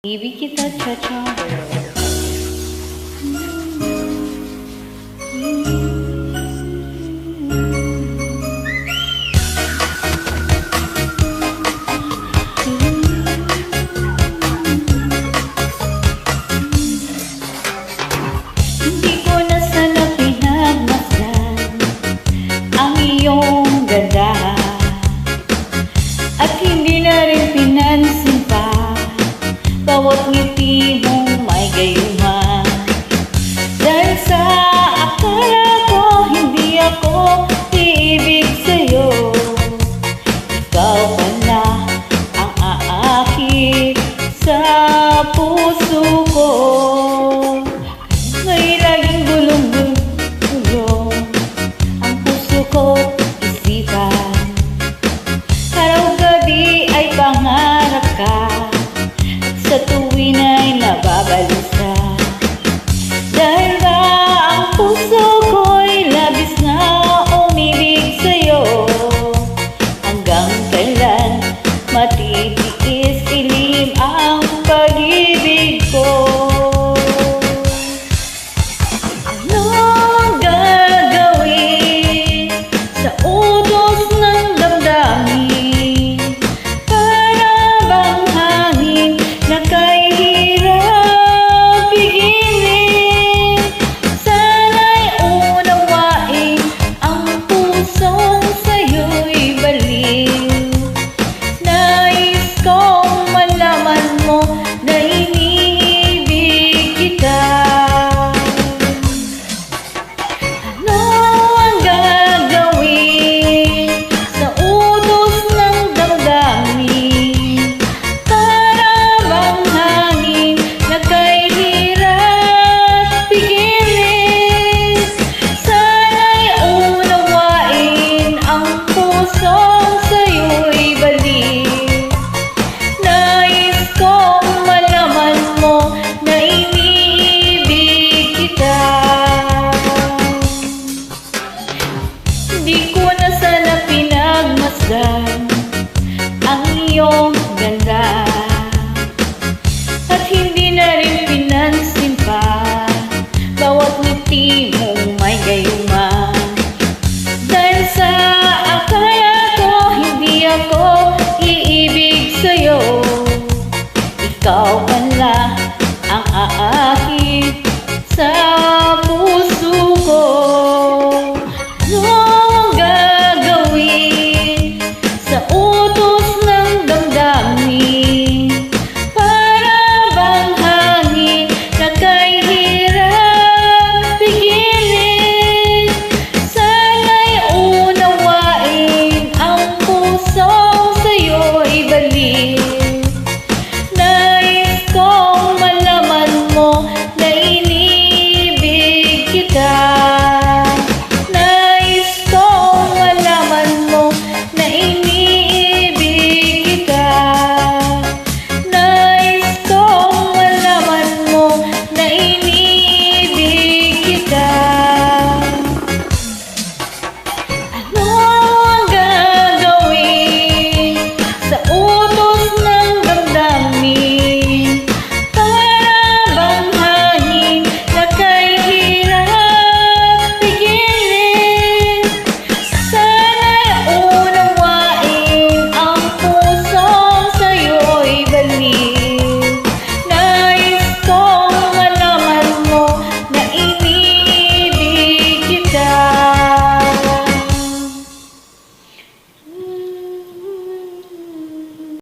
Ibig kita, cha-cha. Hindi ko na sana pinagmasdan ang iyong ganda, at hindi na rin pinansin pa bawat ngiti mong may gayuma. Dahil sa akala ko hindi ako iibig sa'yo, ikaw pala ang aakit sa puso ko. May laging gulong-gulong ang puso ko't isipan, araw-gabi ay pangarap ka, sa tuwin ay nababalisa. Dahil ba ang puso ko'y labis na umibig sa'yo, hanggang kailan matitiis ilim ang pag-ibig ko? Ano ang gagawin sa utos ng damdamin? Para bang hangin na kay hirap pigilin? Sana'y unawain ang pusong sa'yo'y baliw. Nais kong malaman mo na iniibig kita. Ano ang gagawin sa utos ng damdamin? Para bang hangin na kay hirap pigilin? Sana'y unawain ang pusong sa'yo'y baliw. Nais kong malaman mo na iniibig kita. Di ko na sana pinagmasdan ang iyong ganda, at hindi na rin pinansin pa bawat ngiti mong may gayuma. Dahil sa akala ko hindi ako iibig sa'yo, ikaw pala ang aakit sa